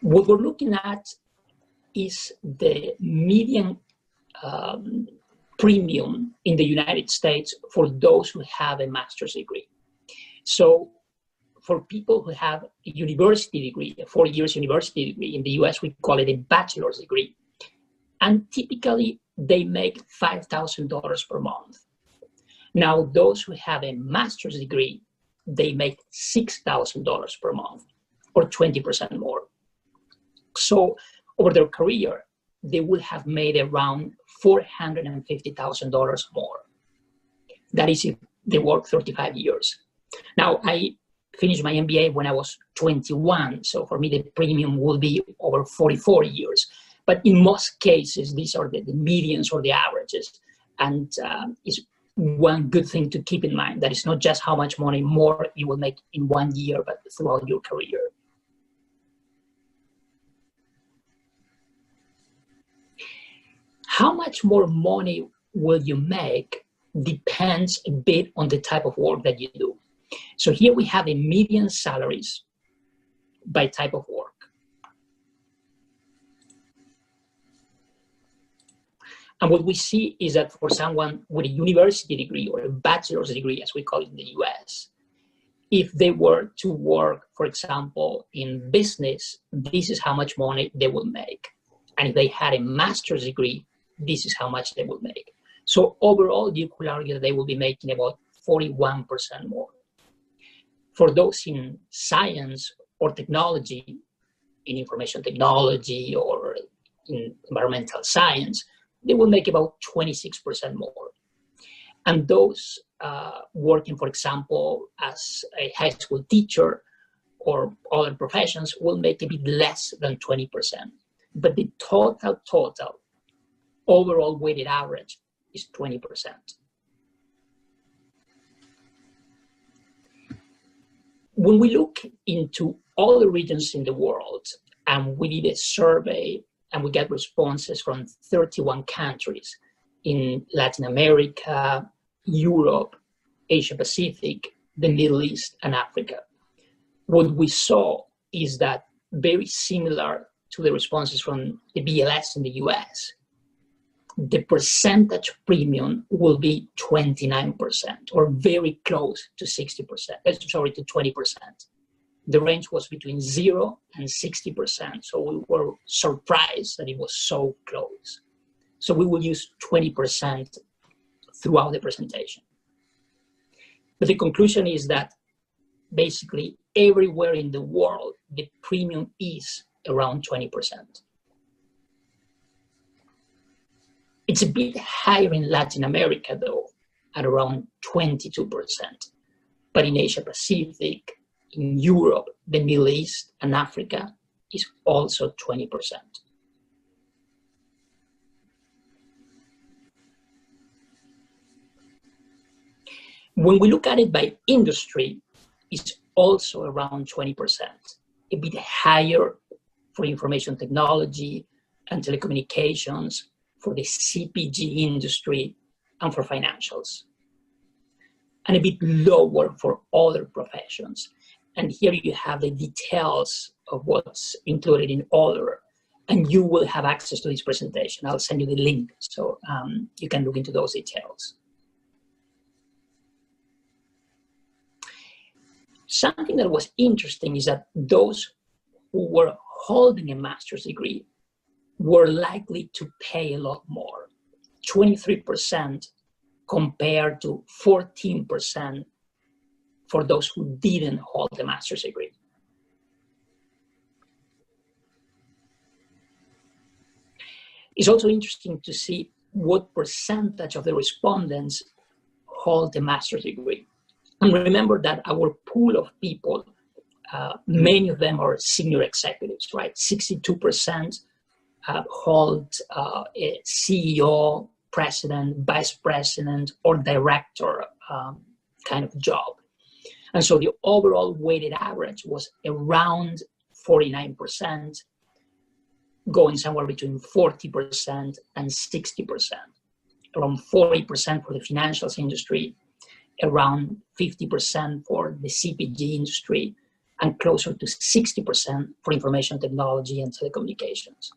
What we're looking at is the median premium in the United States for those who have a master's degree. So for people who have a university degree, a 4 years university degree, in the US we call it a bachelor's degree, and typically they make $5,000 per month. Now those who have a master's degree, they make $6,000 per month, or 20% more. So over their career, they will have made around $450,000 more. That is if they work 35 years. Now, I finished my MBA when I was 21, so for me the premium will be over 44 years. But in most cases, these are the medians or the averages. And it's one good thing to keep in mind, that it's not just how much money more you will make in 1 year, but throughout your career. How much more money will you make depends a bit on the type of work that you do. So here we have a median salaries by type of work. And what we see is that for someone with a university degree or a bachelor's degree, as we call it in the US, if they were to work, for example, in business, this is how much money they will make. And if they had a master's degree, this is how much they will make. So overall, you could argue that they will be making about 41% more. For those in science or technology, in information technology or in environmental science, they will make about 26% more. And those working, for example, as a high school teacher or other professions will make a bit less than 20%. But the total overall weighted average is 20%. When we look into all the regions in the world and we did a survey and we get responses from 31 countries in Latin America, Europe, Asia Pacific, the Middle East, and Africa, what we saw is that very similar to the responses from the BLS in the US, the percentage premium will be 29% or very close to 60%, sorry, to 20%. The range was between 0 and 60%, so we were surprised that it was so close. So we will use 20% throughout the presentation. But the conclusion is that basically everywhere in the world, the premium is around 20%. It's a bit higher in Latin America, though, at around 22%. But in Asia Pacific, in Europe, the Middle East, and Africa is also 20%. When we look at it by industry, it's also around 20%, a bit higher for information technology and telecommunications, for the CPG industry, and for financials, and a bit lower for other professions. And here you have the details of what's included in other, and you will have access to this presentation. I'll send you the link so you can look into those details. Something that was interesting is that those who were holding a master's degree were likely to pay a lot more, 23% compared to 14% for those who didn't hold a master's degree. It's also interesting to see what percentage of the respondents hold a master's degree. And remember that our pool of people, many of them are senior executives, right? 62% hold a CEO, president, vice president, or director kind of job. And so the overall weighted average was around 49%, going somewhere between 40% and 60%, around 40% for the financials industry, around 50% for the CPG industry, and closer to 60% for information technology and telecommunications.